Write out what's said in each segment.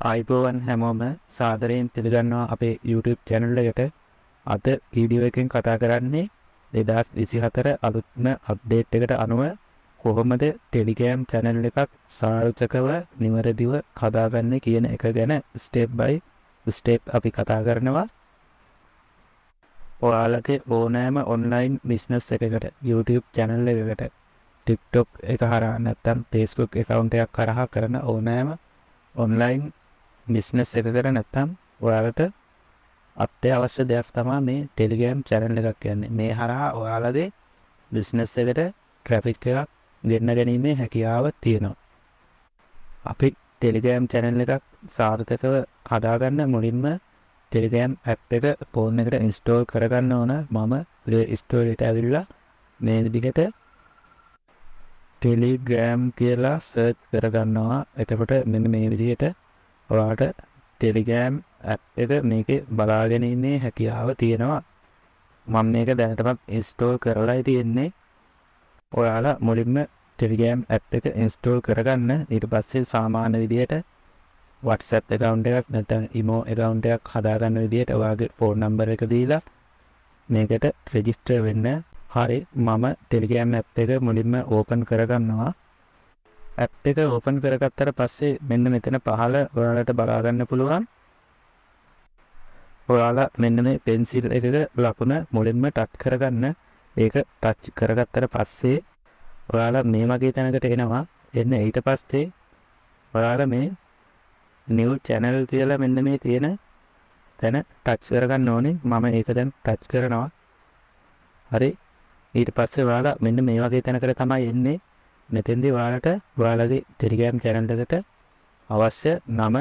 ආයිබෝවන් හැමෝම සාදරයෙන් පිළිගන්නවා අපේ YouTube channel එකට. අද වීඩියෝ එකෙන් කතා කරන්නේ 2024 අලුත්ම අප්ඩේට් එකට අනුව කොහොමද Telegram channel එකක් සාර්ථකව නිවැරදිව හදාගන්නේ කියන එක ගැන step by step අපි කතා කරනවා. ඔයාලගේ ඕනෑම online business එකකට YouTube channel එකකට TikTok එක හරහා නැත්නම් Facebook account එකක් හරහා කරන ඕනෑම online business එකකට නැත්නම් ඔයාලට අත්‍යවශ්‍ය දෙයක් තමයි මේ Telegram channel එකක් කියන්නේ. මේ හරහා ඔයාලගේ business එකට traffic එකක් ගෙන්න ගැනීමේ හැකියාව තියෙනවා. අපි Telegram channel එකක් සාර්ථකව හදාගන්න මුලින්ම Telegram app එක phone එකට install කරගන්න ඕන. මම Play Store එකට ඇවිල්ලා මේ විදිහට Telegram කියලා search කරගන්නවා. එතකොට මෙන්න මේ විදිහට ඔයාලට Telegram app එක මේකේ බලා ගැනීමේ හැකියාව තියෙනවා. මම මේක දැනටමත් install කරලායි තියෙන්නේ. ඔයාලා මුලින්ම Telegram app එක install කරගන්න. ඊට පස්සේ සාමාන්‍ය විදිහට WhatsApp account එකක් නැත්නම් imo account එකක් හදාගන්න විදිහට ඔයාගේ phone number එක දීලා මේකට register වෙන්න. හරි, මම Telegram app එක මුලින්ම open කරගන්නවා. app එක open කරගත්තට පස්සේ මෙන්න මෙතන පහළ ඔයාලට බලා ගන්න පුළුවන්. ඔයාලා මෙන්න මේ pencil එකක ලකුණ මුලින්ම touch කරගන්න. ඒක touch කරගත්තට පස්සේ ඔයාලා මේ වගේ තැනකට එනවා. එන්න ඊට පස්සේ ඔයාලා මේ new channel කියලා මෙන්න මේ තියෙන තැන touch කරගන්න ඕනේ. මම ඒක දැන් touch කරනවා. හරි, ඊට පස්සේ ඔයාලා මෙන්න මේ වගේ තැනකට තමයි එන්නේ. මෙතෙන්දී ඔයාලට ඔයාලගේ Telegram channel එකට අවශ්‍ය නම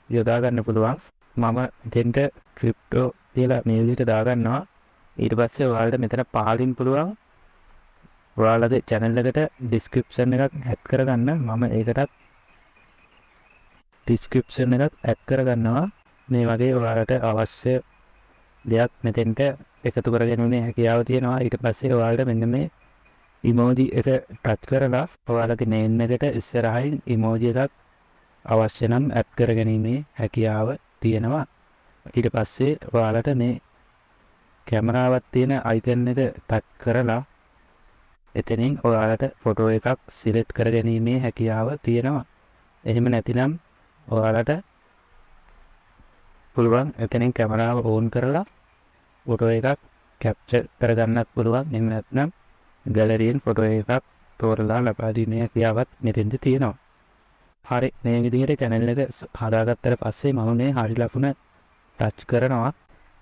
යොදා ගන්න පුළුවන්. මම දෙන්න crypto කියලා මේ විදිහට දාගන්නවා. ඊට පස්සේ ඔයාලට මෙතන පහලින් පුළුවන් ඔයාලගේ channel එකට description එකක් add කරගන්න. මම ඒකටත් description එකක් add කරගන්නවා. මේ වගේ ඔයාලට අවශ්‍ය දෙයක් මෙතෙන්ට එකතු කරගැනීමේ හැකියාව තියෙනවා. ඊට පස්සේ ඔයාලට මෙන්න මේ emoji එක touch කරලා ඔයාලගේ name එකට ඉස්සරහින් emoji එකක් අවශ්‍ය නම් add කරගැනීමේ හැකියාව තියෙනවා. ඊට පස්සේ ඔයාලට මේ කැමරාවක් තියෙන icon එක touch කරලා එතනින් ඔයාලට photo එකක් select කරගැනීමේ හැකියාව තියෙනවා. එහෙම නැතිනම් ඔයාලට පුළුවන් එතනින් කැමරාව on කරලා photo එකක් capture කරගන්නත් පුළුවන්. එහෙම නැත්නම් galleryයෙන් photo එකක් තෝරලා ලබා දීමේ හැකියාවත් මෙතෙන්ද තියෙනවා. හරි, මේ විදිහට channel එක හදාගත්තට පස්සේ මම මේ හරි ලකුණ touch කරනවා.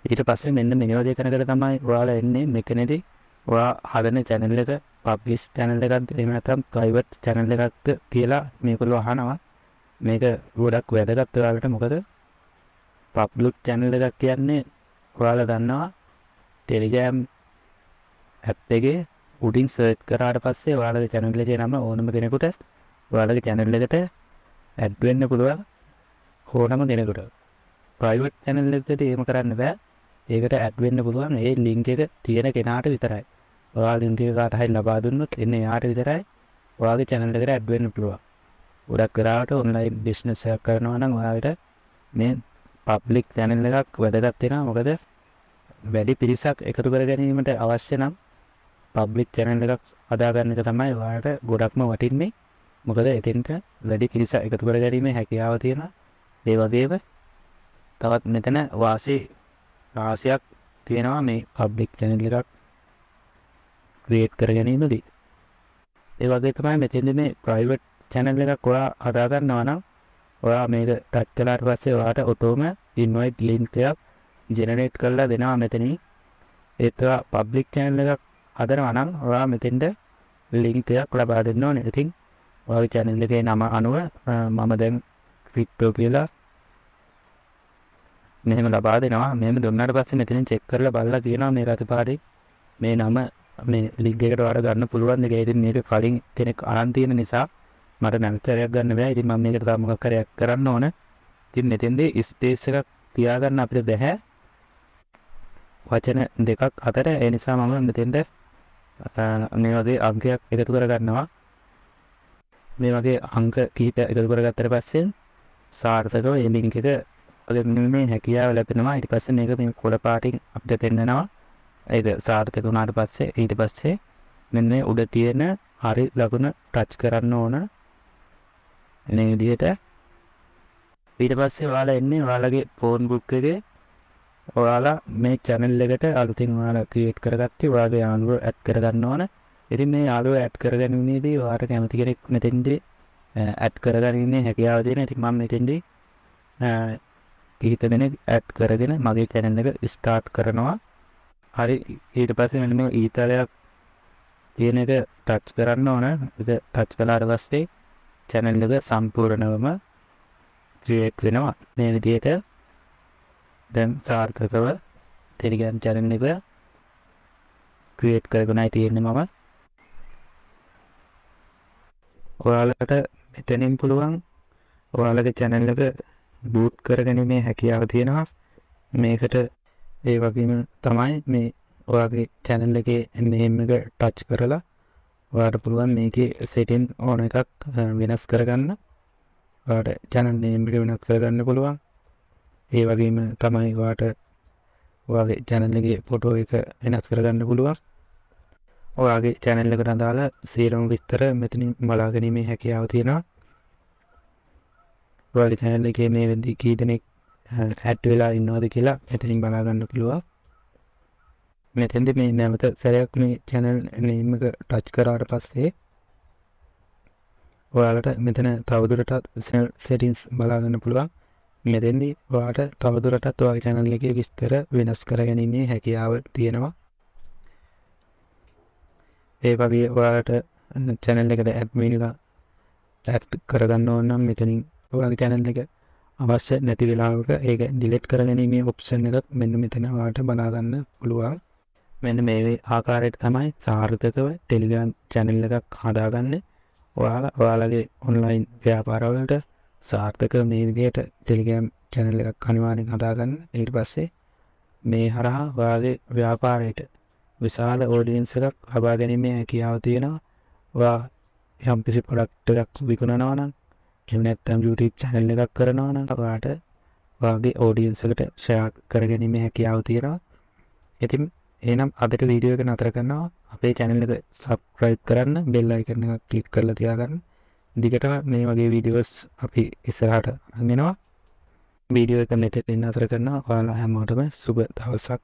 ඊට පස්සේ මෙන්න මේ වගේ තැනකට තමයි ඔයාලා එන්නේ. මෙතනදී ඔයා හදන channel එක publish channel එකක්ද එහෙම නැත්නම් private channel එකක්ද කියලා මේගොල්ලෝ අහනවා. මේක ගොඩක් වැදගත් ඔයාලට. මොකද public channel එකක් කියන්නේ ඔයාලා දන්නවා Telegram app එකේ උඩින් search කරාට පස්සේ ඔයාලගේ channel එකේ නම ඕනම කෙනෙකුට ඔයාලගේ channel එකට add වෙන්න පුළුවන් ඕනම කෙනෙකුට. private channel එකකට එහෙම කරන්න බෑ. ඒකට add වෙන්න පුළුවන් ඒ link එක තියෙන කෙනාට විතරයි. ඔයාලා link එක කාට හරි ලබා දුන්නොත් එන්නේ යාට විතරයි ඔයාගේ channel එකට add වෙන්න පුළුවන්. ගොඩක් වෙලාවට online business එකක් කරනවා නම් ඔයාලට මේ public channel එකක් වැදගත් වෙනවා. මොකද වැඩි පිරිසක් එකතු කර ගැනීමට අවශ්‍ය නම් public channel එකක් හදාගන්න එක තමයි ඔයාලට ගොඩක්ම වටින්නේ. මොකද එතෙන්ට වැඩි පිරිසක් එකතු කර ගැනීමේ හැකියාව තියෙනවා. ඒ වගේම තවත් මෙතන වාසියක් තියෙනවා මේ public channel එකක් create කර ගැනීමදී. ඒ වගේ තමයි මෙතෙන්දී මේ private channel එකක් ඔයා හදාගන්නවා නම් ඔයා මේක touch කළාට පස්සේ ඔයාට ඔටෝම invite link එකක් generate කරලා දෙනවා මෙතනින්. ඒත් ඔයා public channel එකක් හදනවා නම් ඔයා මෙතෙන්ට link එකක් ලබා දෙන්න ඕනේ. ඉතින් ඔයාගේ channel එකේ නම අනුව මම දැන් crypto කියලා මෙහෙම ලබා දෙනවා. මෙහෙම දුන්නාට පස්සේ මෙතනින් check කරලා බලලා තියෙනවා මේ රතුපාරේ මේ නම මේ link එකට ඔයාලා ගන්න පුළුවන් දෙක. ඉතින් මේක කලින් කෙනෙක් අරන් තියෙන නිසා මට නැවතරයක් ගන්න බෑ. ඉතින් මම මේකට තව මොකක් හරි කරන්න ඕන. ඉතින් මෙතෙන්දී space එකක් තියාගන්න අපිට බැහැ වචන දෙකක් අතර. ඒ නිසා මම මෙතෙන්ද මේ වගේ අංකයක් එකතු කරගන්නවා. මේ වගේ අංක කීපයක් එකතු කරගත්තට පස්සේ සාර්ථකව ඒ ලින්ක් එක මේ හැකියාව ලැබෙනවා. ඊට පස්සේ මේක මේ කොළ පාටින් අපිට පෙන්නනවා. ඒක සාර්ථක වුණාට පස්සේ ඊට පස්සේ මෙන්න මේ උඩ තියෙන හරි ලකුණ ටච් කරන්න ඕන. එනේ විදිහට ඊට පස්සේ ඔයාලා එන්නේ ඔයාලගේ ෆෝන් බුක් එකේ ඔයාලා මේ channel එකට අලුතින් ඔයාලා ක්‍රියේට් කරගත්තේ ඔයාගේ යාළුවෝ ඇඩ් කරගන්න ඕන. ඉතින් මේ යාළුවෝ ඇඩ් කරගැනීමේදී ඔයාලට කැමති කෙනෙක් මෙතෙන්දී ඇඩ් කරගන්නේ හැකියාව දෙන. ඉතින් මම මෙතෙන්දී කිහිප දෙනෙක් ඇඩ් කරගෙන මගේ channel එක ස්ටාර්ට් කරනවා. හරි ඊට පස්සේ මෙන්න මේ ඊතලයක් තියෙන එක ටච් කරන්න ඕන. ඒක ටච් කළාට පස්සේ channel එක සම්පූර්ණවම ක්‍රියේට් වෙනවා. මේ විදිහට දැන් සාර්ථකව ටෙලිග්‍රෑම් channel එක ක්‍රියේට් කරගෙනයි තියෙන්නේ මම. ඔයාලට මෙතනින් පුළුවන් ඔයාලගේ channel එක බූට් කරගැනීමේ හැකියාව තියෙනවා. මේකට ඒ වගේම තමයි මේ ඔයාගේ channel එකේ name එක ටච් කරලා ඔයාලට පුළුවන් මේකේ setting ඕන එකක් වෙනස් කරගන්න. ඔයාලට channel name එක වෙනස් කරගන්න පුළුවන්. ඒ වගේම තමයි ඔයාලට ඔයාගේ channel එකේ ෆොටෝ එක වෙනස් කරගන්න පුළුවන්. ඔයාගේ channel එකට අදාළ සියලුම විස්තර මෙතනින් බලා ගැනීමේ හැකියාව තියෙනවා. ඔයාගේ channel එකේ මේ වෙද්දී කී දෙනෙක් ඇඩ් වෙලා ඉන්නවද කියලා මෙතනින් බලා ගන්න පුළුවන්. මෙතෙන්දී මේ නැවත සැරයක් මේ channel name එක ටච් කරාට පස්සේ ඔයාලට මෙතන තවදුරටත් settings බලා ගන්න පුළුවන්. මෙතෙන්දී ඔයාලට තවදුරටත් ඔයාගේ channel එකේ විස්තර වෙනස් කරගැනීමේ හැකියාව තියෙනවා. ඒ වගේ ඔයාලට channel එකට admin එක ඇඩ් කරගන්න ඕන නම් මෙතනින් ඔයාගේ channel එක අවශ්‍ය නැති වෙලාවක ඒක delete කරගැනීමේ option එකක් මෙන්න මෙතන ඔයාලට බලා ගන්න පුළුවන්. මෙන්න මේ ආකාරයට තමයි සාර්ථකව Telegram channel එකක් හදාගන්නේ. ඔයාලගේ online ව්‍යාපාරවලට සාර්ථක මේ විදිහට Telegram channel එකක් අනිවාර්යෙන් හදාගන්න. ඊට පස්සේ මේ හරහා ඔයාගේ ව්‍යාපාරයට විශාල audience එකක් ලබා ගැනීමේ හැකියාව තියෙනවා. ඔයා යම්කිසි product එකක් විකුණනවා නම් එහෙම නැත්නම් YouTube channel එකක් කරනවා නම් ඔයාට ඔයාගේ audience එකට share කරගැනීමේ හැකියාව තියෙනවා. ඉතින් එහෙනම් අදට වීඩියෝ එක නතර කරනවා. අපේ channel එක subscribe කරන්න, bell icon එක click කරලා තියාගන්න. දිගටම මේ වගේ වීඩියෝස් අපි ඉස්සරහට අරගෙනවා. වීඩියෝ එක මෙතනින් නතර කරනවා. ඔයාලා හැමෝටම සුබ දවසක්.